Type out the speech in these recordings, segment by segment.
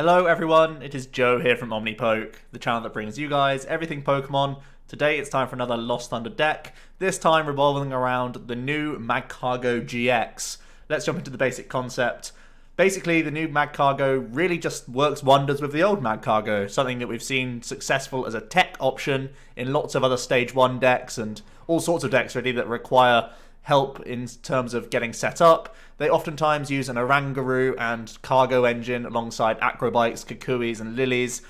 Hello everyone, it is Joe here from OmniPoke, the channel that brings you guys everything Pokemon. Today it's time for another Lost Thunder deck, this time revolving around the new Magcargo GX. Let's jump into the basic concept. Basically, the new Magcargo really just works wonders with the old Magcargo, something that we've seen successful as a tech option in lots of other Stage 1 decks and all sorts of decks really that require help in terms of getting set up. They oftentimes use an Oranguru and Cargo engine alongside Acrobites, Kukuis and Lillies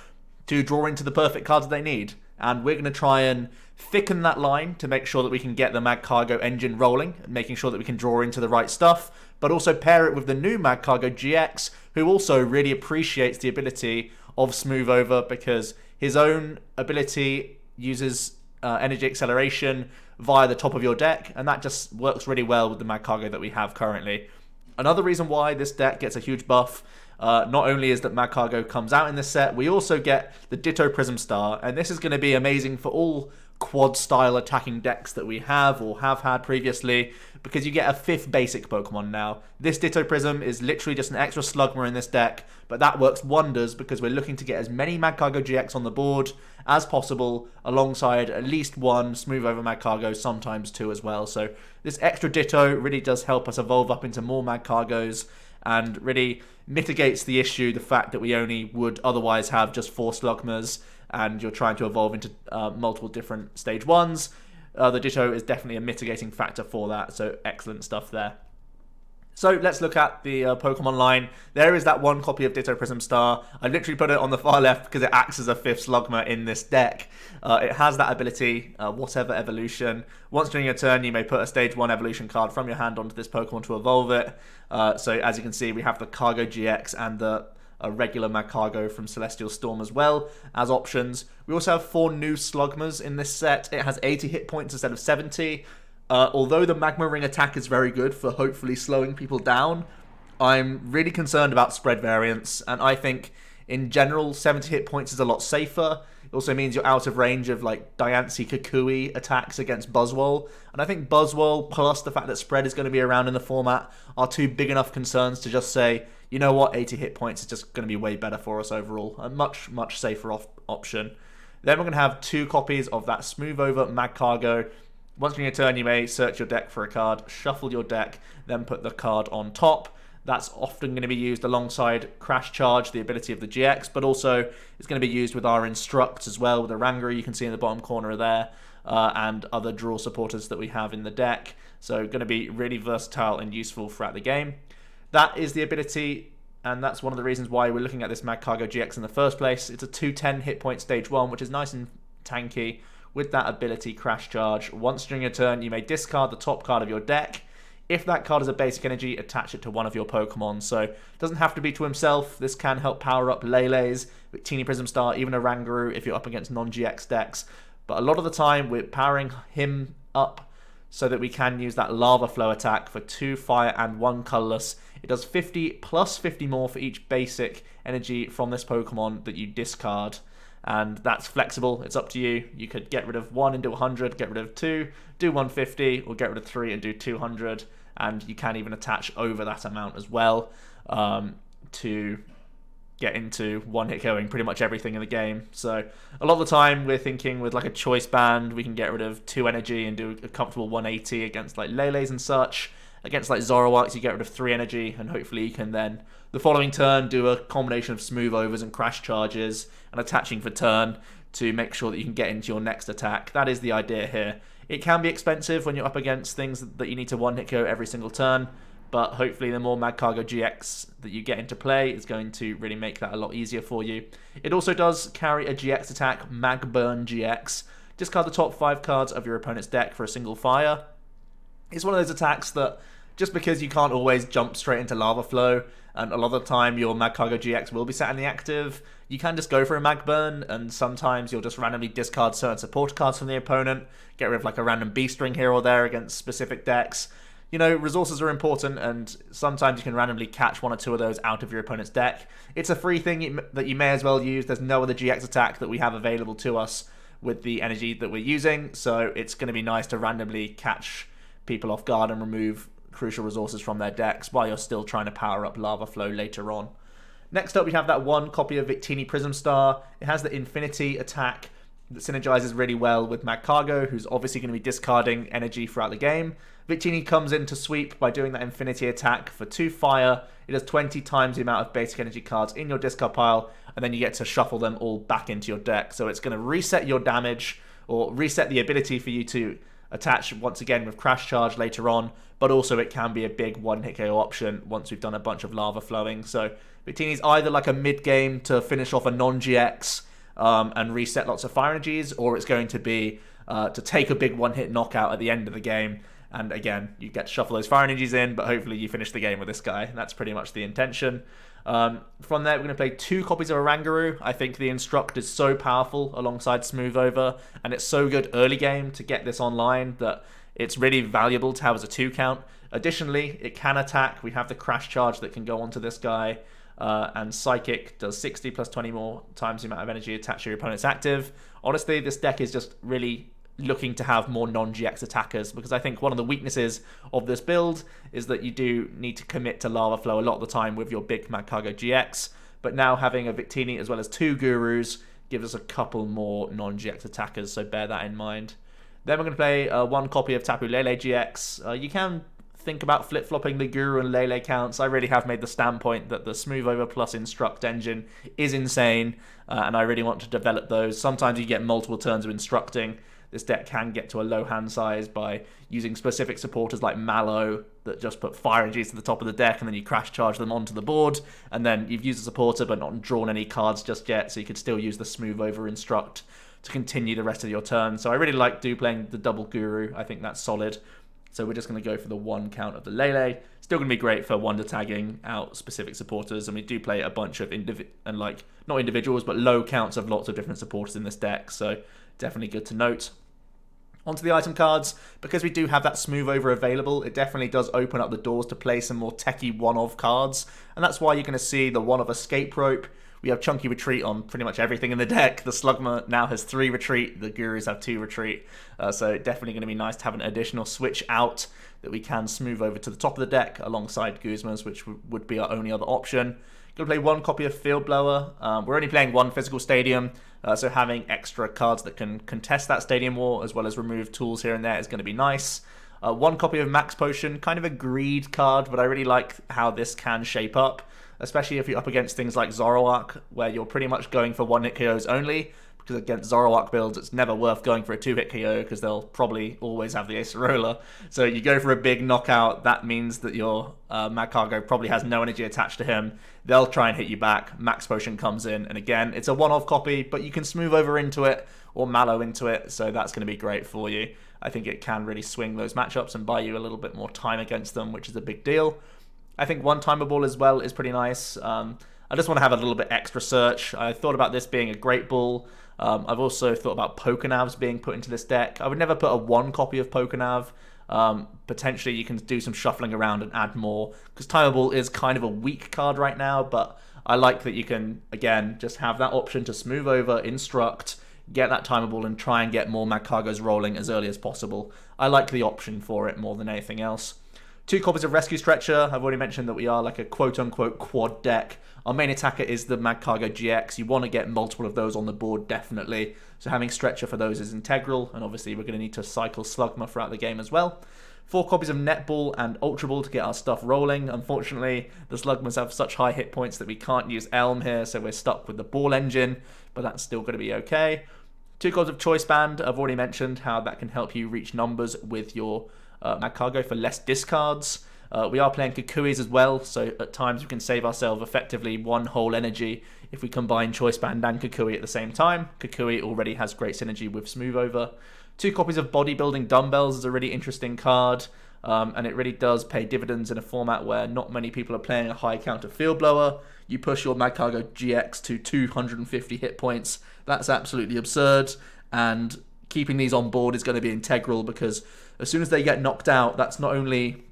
to draw into the perfect cards they need. And we're going to try and thicken that line to make sure that we can get the Magcargo engine rolling, making sure that we can draw into the right stuff, but also pair it with the new Magcargo GX, who also really appreciates the ability of Smooth Over because his own ability uses energy acceleration via the top of your deck, and that just works really well with the Magcargo that we have currently. Another reason why this deck gets a huge buff, not only is that Magcargo comes out in this set, we also get the Ditto Prism Star, and this is going to be amazing for all quad-style attacking decks that we have or have had previously, because you get a fifth basic Pokemon now. This Ditto Prism is literally just an extra Slugma in this deck, but that works wonders because we're looking to get as many Magcargo GX on the board as possible, alongside at least one Smooth Over Magcargo, sometimes two as well. So this extra Ditto really does help us evolve up into more Magcargos, and really mitigates the issue, the fact that we only would otherwise have just 4 Slugmas, and you're trying to evolve into multiple different stage 1s. The Ditto is definitely a mitigating factor for that, so excellent stuff there. So let's look at the Pokemon line. There is that one copy of Ditto Prism Star. I literally put it on the far left because it acts as a 5th Slugma in this deck. It has that ability, whatever evolution. Once during your turn, you may put a Stage 1 evolution card from your hand onto this Pokemon to evolve it. So as you can see, we have the Cargo GX and the regular Magcargo from Celestial Storm as well as options. We also have 4 new Slugmas in this set. It has 80 hit points instead of 70. Although the Magma Ring attack is very good for hopefully slowing people down, I'm really concerned about spread variance, and I think in general 70 hit points is a lot safer. It also means you're out of range of like Diancie Kukui attacks against Buzzwole, and I think Buzzwole plus the fact that spread is going to be around in the format are two big enough concerns to just say, you know what, 80 hit points is just going to be way better for us overall, a much safer option. Then we're going to have 2 copies of that Smooth Over Magcargo. Once during your turn, you may search your deck for a card, shuffle your deck, then put the card on top. That's often going to be used alongside Crash Charge, the ability of the GX, but also it's going to be used with our Instruct as well, with Oranguru you can see in the bottom corner there, and other draw supporters that we have in the deck. So going to be really versatile and useful throughout the game. That is the ability, and that's one of the reasons why we're looking at this Magcargo GX in the first place. It's a 210 hit point stage 1, which is nice and tanky. With that ability, Crash Charge, once during your turn, you may discard the top card of your deck. If that card is a basic energy, attach it to one of your Pokemon. So it doesn't have to be to himself. This can help power up Lele's, Victini Prism Star, even Oranguru if you're up against non-GX decks. But a lot of the time, we're powering him up so that we can use that Lava Flow attack for 2 fire and 1 colorless. It does 50 plus 50 more for each basic energy from this Pokemon that you discard. And that's flexible, it's up to you. You could get rid of 1 and do 100, get rid of 2, do 150, or get rid of 3 and do 200. And you can even attach over that amount as well to get into one-hit killing pretty much everything in the game. So a lot of the time we're thinking with like a choice band, we can get rid of 2 energy and do a comfortable 180 against like Lele's and such. Against like Zoroarks, you get rid of 3 energy, and hopefully you can then, the following turn, do a combination of Smooth Overs and Crash Charges, and attaching for turn to make sure that you can get into your next attack. That is the idea here. It can be expensive when you're up against things that you need to one-hit KO every single turn, but hopefully the more Magcargo GX that you get into play is going to really make that a lot easier for you. It also does carry a GX attack, Magburn GX. Discard the top 5 cards of your opponent's deck for a single fire. It's one of those attacks that, just because you can't always jump straight into Lava Flow, and a lot of the time your Magcargo GX will be set in the active, you can just go for a Magburn, and sometimes you'll just randomly discard certain support cards from the opponent, get rid of like a random Beast Ring here or there against specific decks. You know, resources are important, and sometimes you can randomly catch 1 or 2 of those out of your opponent's deck. It's a free thing that you may as well use. There's no other GX attack that we have available to us with the energy that we're using, so it's going to be nice to randomly catch people off guard and remove crucial resources from their decks while you're still trying to power up Lava Flow later on. Next up, we have that one copy of Victini Prism Star. It has the Infinity attack that synergizes really well with Magcargo, who's obviously going to be discarding energy throughout the game. Victini comes in to sweep by doing that Infinity attack for 2 fire. It does 20 times the amount of basic energy cards in your discard pile, and then you get to shuffle them all back into your deck. So it's going to reset your damage, or reset the ability for you to attach once again with Crash Charge later on, but also it can be a big one-hit KO option once we've done a bunch of lava flowing. So Victini's either like a mid-game to finish off a non-GX and reset lots of fire energies, or it's going to be to take a big one-hit knockout at the end of the game. And again, you get to shuffle those fire energies in, but hopefully you finish the game with this guy. And that's pretty much the intention. From there, we're going to play 2 copies of Oranguru. I think the Instruct is so powerful alongside Smooth Over, and it's so good early game to get this online that it's really valuable to have as a 2 count. Additionally, it can attack. We have the Crash Charge that can go onto this guy, and Psychic does 60 plus 20 more times the amount of energy attached to your opponent's active. Honestly, this deck is just really looking to have more non-GX attackers, because I think one of the weaknesses of this build is that you do need to commit to lava flow a lot of the time with your big Magcargo GX, but now having a Victini as well as 2 Gurus gives us a couple more non-GX attackers, so bear that in mind. Then we're going to play 1 copy of Tapu Lele GX. You can think about flip-flopping the Guru and Lele counts. I really have made the standpoint that the Smooth Over plus Instruct engine is insane, and I really want to develop those. Sometimes you get multiple turns of instructing. This deck can get to a low hand size by using specific supporters like Mallow that just put fire energies to the top of the deck, and then you Crash Charge them onto the board, and then you've used a supporter but not drawn any cards just yet, so you could still use the Smooth Over Instruct to continue the rest of your turn. So I really like playing the double Guru. I think that's solid. So we're just going to go for the 1 count of the Lele. Still going to be great for wonder tagging out specific supporters, and we do play a bunch of not individuals, but low counts of lots of different supporters in this deck, so definitely good to note. Onto the item cards, because we do have that Smooth Over available, it definitely does open up the doors to play some more techie one-of cards, and that's why you're going to see the one-of Escape Rope. We have Chunky Retreat on pretty much everything in the deck. The Slugma now has 3 Retreat, the Gurus have 2 Retreat, so definitely going to be nice to have an additional switch out that we can smooth over to the top of the deck alongside Guzma's, which would be our only other option. Going to play 1 copy of Field Blower. We're only playing 1 physical stadium, so having extra cards that can contest that stadium war as well as remove tools here and there is going to be nice. 1 copy of Max Potion, kind of a greed card, but I really like how this can shape up, especially if you're up against things like Zoroark, where you're pretty much going for 1-hit KOs only, because against Zoroark builds, it's never worth going for a 2-hit KO, because they'll probably always have the Acerola. So you go for a big knockout, that means that your Magcargo probably has no energy attached to him. They'll try and hit you back. Max Potion comes in, and again, it's a one-off copy, but you can Smooth Over into it, or Mallow into it, so that's going to be great for you. I think it can really swing those matchups and buy you a little bit more time against them, which is a big deal. I think 1 Timer Ball as well is pretty nice. I just want to have a little bit extra search. I thought about this being a great ball. I've also thought about Pokénavs being put into this deck. I would never put a 1 copy of Pokénav. Potentially you can do some shuffling around and add more, because Timer Ball is kind of a weak card right now, but I like that you can, again, just have that option to Smooth Over, Instruct, get that Timer Ball, and try and get more Magcargos rolling as early as possible. I like the option for it more than anything else. 2 copies of Rescue Stretcher. I've already mentioned that we are like a quote-unquote quad deck. Our main attacker is the Magcargo GX. You want to get multiple of those on the board, definitely. So having Stretcher for those is integral, and obviously we're going to need to cycle Slugma throughout the game as well. 4 copies of Netball and Ultra Ball to get our stuff rolling. Unfortunately, the Slugmas have such high hit points that we can't use Elm here, so we're stuck with the Ball engine, but that's still going to be okay. 2 cards of Choice Band. I've already mentioned how that can help you reach numbers with your Magcargo for less discards. We are playing Kukuis as well, so at times we can save ourselves effectively 1 whole energy if we combine Choice Band and Kukui at the same time. Kukui already has great synergy with Smooth Over. 2 copies of Bodybuilding Dumbbells is a really interesting card, and it really does pay dividends in a format where not many people are playing a high counter Field Blower. You push your Magcargo GX to 250 hit points. That's absolutely absurd, and keeping these on board is going to be integral, because as soon as they get knocked out, that's not only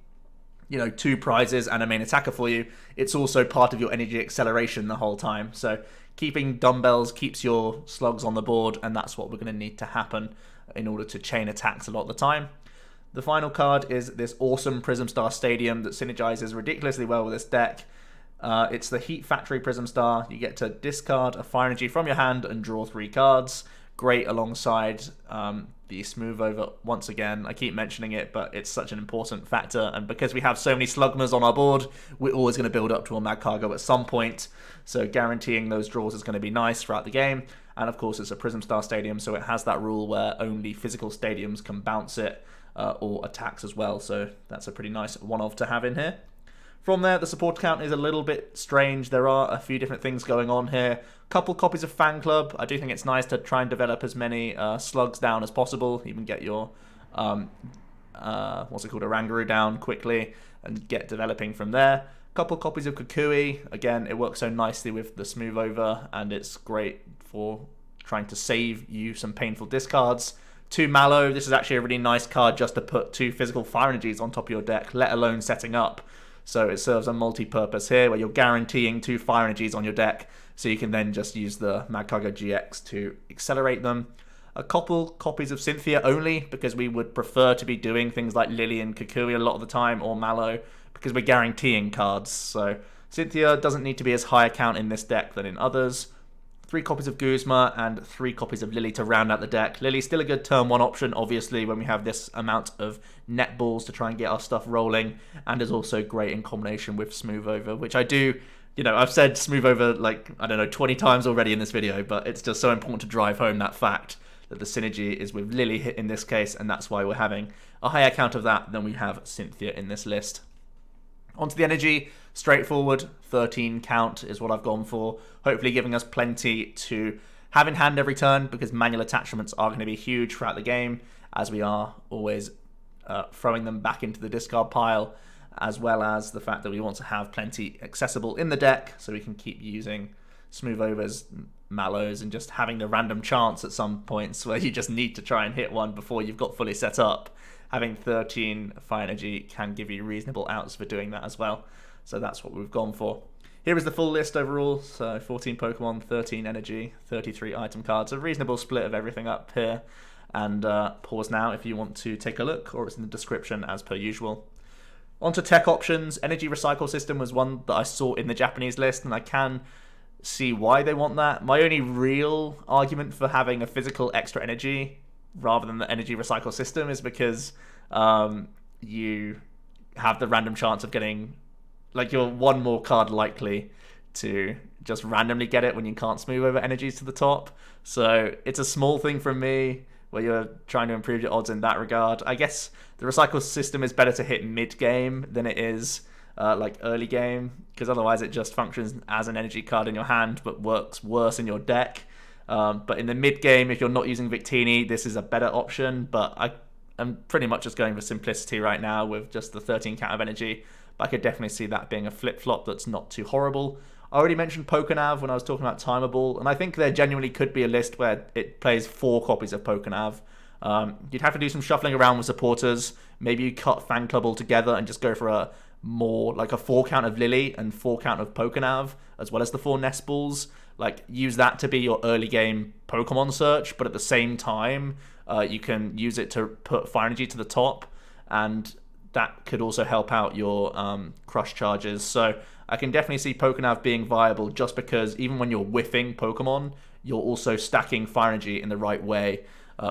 2 prizes and a main attacker for you, it's also part of your energy acceleration the whole time. So keeping dumbbells keeps your slugs on the board, and that's what we're going to need to happen in order to chain attacks a lot of the time. The final card is this awesome Prism Star Stadium that synergizes ridiculously well with this deck. It's the Heat Factory Prism Star. You get to discard a fire energy from your hand and draw 3 cards. Great alongside the Smooth Over once again. I keep mentioning it, but it's such an important factor. And because we have so many Slugmas on our board, we're always going to build up to a Magcargo at some point. So guaranteeing those draws is going to be nice throughout the game. And of course, it's a Prism Star Stadium, so it has that rule where only physical stadiums can bounce it or attacks as well. So that's a pretty nice one-off to have in here. From there, the support count is a little bit strange. There are a few different things going on here. Couple copies of Fan Club. I do think it's nice to try and develop as many slugs down as possible. Even get your, Oranguru down quickly and get developing from there. Couple copies of Kukui. Again, it works so nicely with the Smooth Over, and it's great for trying to save you some painful discards. 2 Mallow. This is actually a really nice card just to put 2 physical fire energies on top of your deck, let alone setting up. So it serves a multi-purpose here where you're guaranteeing 2 fire energies on your deck, so you can then just use the Magcargo GX to accelerate them. A couple copies of Cynthia only, because we would prefer to be doing things like Lillie and Kukui a lot of the time, or Mallow, because we're guaranteeing cards. So Cynthia doesn't need to be as high a count in this deck than in others. 3 copies of Guzma and 3 copies of Lillie to round out the deck. Lillie's still a good turn 1 option, obviously, when we have this amount of netballs to try and get our stuff rolling, and is also great in combination with Smooth Over, which I do, I've said Smooth Over, 20 times already in this video, but it's just so important to drive home that fact that the synergy is with Lillie in this case, and that's why we're having a higher count of that than we have Cynthia in this list. Onto the energy, straightforward, 13 count is what I've gone for. Hopefully giving us plenty to have in hand every turn, because manual attachments are going to be huge throughout the game, as we are always throwing them back into the discard pile, as well as the fact that we want to have plenty accessible in the deck, so we can keep using Smooth Overs, Mallows, and just having the random chance at some points where you just need to try and hit one before you've got fully set up. Having 13 fire energy can give you reasonable outs for doing that as well. So that's what we've gone for. Here is the full list overall. So 14 Pokemon, 13 energy, 33 item cards. A reasonable split of everything up here. And pause now if you want to take a look, or it's in the description as per usual. Onto tech options. Energy recycle system was one that I saw in the Japanese list, and I can see why they want that. My only real argument for having a physical extra energy rather than the energy recycle system is because you have the random chance of getting, you're 1 more card likely to just randomly get it when you can't Smooth Over energies to the top. So it's a small thing from me where you're trying to improve your odds in that regard. I guess the recycle system is better to hit mid-game than it is early game, because otherwise it just functions as an energy card in your hand but works worse in your deck. But in the mid-game, if you're not using Victini, this is a better option, but I'm pretty much just going for simplicity right now with just the 13 count of energy, but I could definitely see that being a flip-flop that's not too horrible. I already mentioned Pokénav when I was talking about Timer Ball, and I think there genuinely could be a list where it plays 4 copies of Pokénav. You'd have to do some shuffling around with supporters. Maybe you cut Fan Club altogether and just go for a 4 count of Lillie and 4 count of Pokénav, as well as the 4 Nest Balls. Use that to be your early game Pokemon search, but at the same time, you can use it to put fire energy to the top, and that could also help out your crush charges. So I can definitely see Pokénav being viable, just because even when you're whiffing Pokemon, you're also stacking fire energy in the right way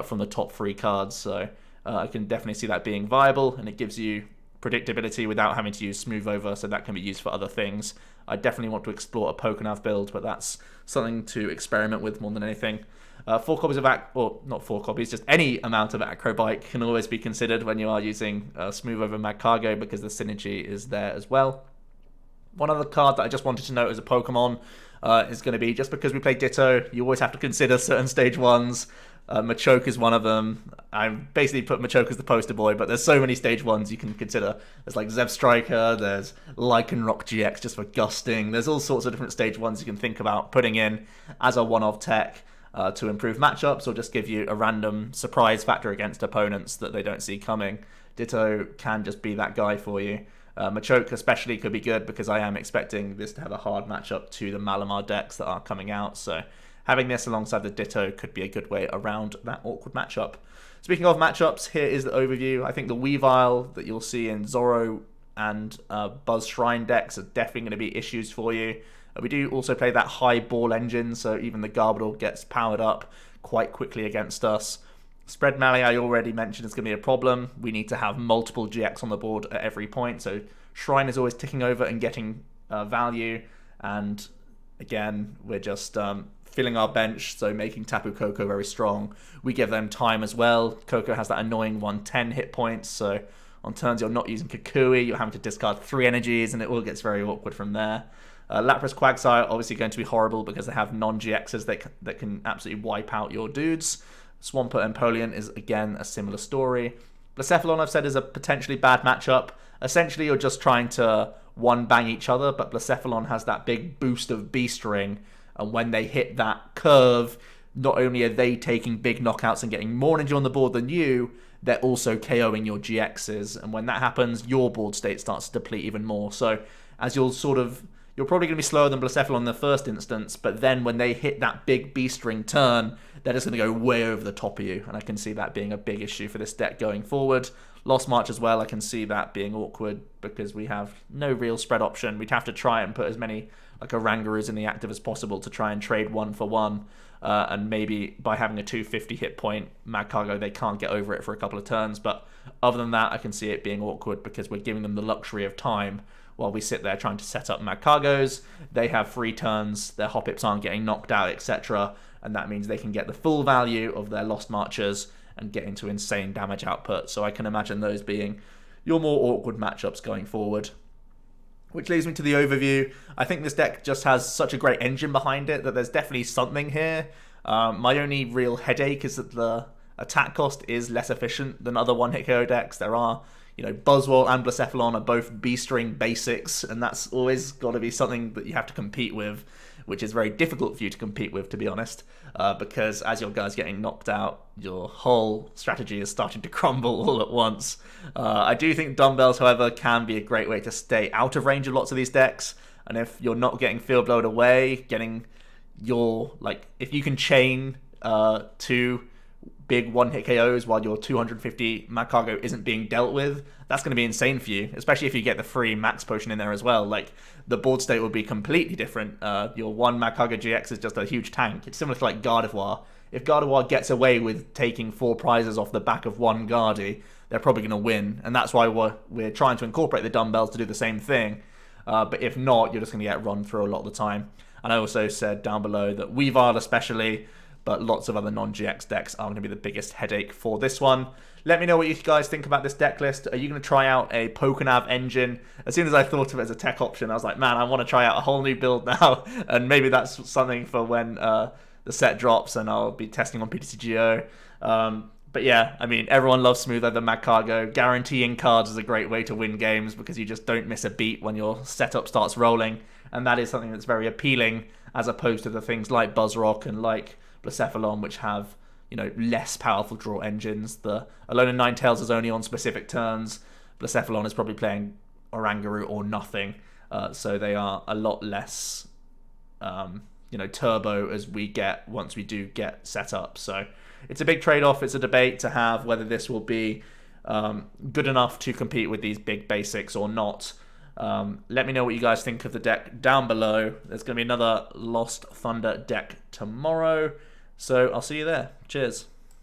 from the top 3 cards. So I can definitely see that being viable, and it gives you predictability without having to use Smooth Over, so that can be used for other things. I definitely want to explore a Pokénav build, but that's something to experiment with more than anything. 4 copies of not 4 copies, just any amount of Acrobike can always be considered when you are using Smooth Over Magcargo, because the synergy is there as well. One other card that I just wanted to note as a Pokemon is going to be, just because we play Ditto, you always have to consider certain stage 1s. Machoke is one of them. I basically put Machoke as the poster boy, but there's so many stage 1s you can consider. There's Zev Striker, there's Lycanroc GX just for gusting. There's all sorts of different stage 1s you can think about putting in as a one-off tech to improve matchups, or just give you a random surprise factor against opponents that they don't see coming. Ditto can just be that guy for you. Machoke especially could be good, because I am expecting this to have a hard matchup to the Malamar decks that are coming out, so having this alongside the Ditto could be a good way around that awkward matchup. Speaking of matchups, here is the overview. I think the Weavile that you'll see in Zoro and Buzz Shrine decks are definitely going to be issues for you. We do also play that high ball engine, so even the Garbodor gets powered up quite quickly against us. Spread Melee, I already mentioned, is going to be a problem. We need to have multiple GX on the board at every point, so Shrine is always ticking over and getting value, and again, we're just filling our bench, so making Tapu Koko very strong. We give them time as well. Koko has that annoying 110 hit points, so on turns you're not using Kukui, you're having to discard 3 energies, and it all gets very awkward from there. Lapras Quagsire obviously going to be horrible because they have non-GXs that can absolutely wipe out your dudes. Swampert and Empoleon is, again, a similar story. Blacephalon, I've said, is a potentially bad matchup. Essentially, you're just trying to one-bang each other, but Blacephalon has that big boost of Beast Ring, and when they hit that curve, not only are they taking big knockouts and getting more energy on the board than you, they're also KOing your GXs, and when that happens, your board state starts to deplete even more. So, as you're probably going to be slower than Blacephalon in the first instance, but then when they hit that big Beast Ring turn, they're just going to go way over the top of you, and I can see that being a big issue for this deck going forward. Lost March as well, I can see that being awkward because we have no real spread option. We'd have to try and put as many like Orangurus in the active as possible to try and trade 1-for-1, and maybe by having a 250 hit point Magcargo, they can't get over it for a couple of turns, but other than that, I can see it being awkward because we're giving them the luxury of time while we sit there trying to set up Magcargos. They have free turns, their Hoppips aren't getting knocked out, etc., and that means they can get the full value of their Lost Marchers and get into insane damage output. So I can imagine those being your more awkward matchups going forward. Which leads me to the overview. I think this deck just has such a great engine behind it that there's definitely something here. My only real headache is that the attack cost is less efficient than other one-hit KO decks. There are, Buzzwole and Blacephalon are both B-string basics, and that's always got to be something that you have to compete with, which is very difficult for you to compete with, to be honest, because as your guys getting knocked out, your whole strategy is starting to crumble all at once. I do think Dumbbells, however, can be a great way to stay out of range of lots of these decks, and if you're not getting field blowed away, if you can chain 2 big one-hit KOs while your 250 Magcargo isn't being dealt with, that's going to be insane for you, especially if you get the free max potion in there as well. Like, the board state will be completely different. Your one Magcargo GX is just a huge tank. It's similar to like Gardevoir. If Gardevoir gets away with taking 4 prizes off the back of one Gardy, they're probably going to win, and that's why we're trying to incorporate the Dumbbells to do the same thing. But if not, you're just going to get run through a lot of the time. And I also said down below that Weavile especially, but lots of other non-GX decks are going to be the biggest headache for this one. Let me know what you guys think about this deck list. Are you going to try out a Pokénav engine? As soon as I thought of it as a tech option, I was like, man, I want to try out a whole new build now. And maybe that's something for when the set drops and I'll be testing on PTCGO. But yeah, I mean, everyone loves smoother than Magcargo. Guaranteeing cards is a great way to win games because you just don't miss a beat when your setup starts rolling. And that is something that's very appealing as opposed to the things like Buzzrock and like Blacephalon, which have less powerful draw engines. The Alolan Ninetales is only on specific turns. Blacephalon is probably playing Oranguru or nothing, so they are a lot less turbo as we get once we do get set up. So it's a big trade-off. It's a debate to have whether this will be good enough to compete with these big basics or not. Let me know what you guys think of the deck down below. There's going to be another Lost Thunder deck tomorrow, so I'll see you there. Cheers.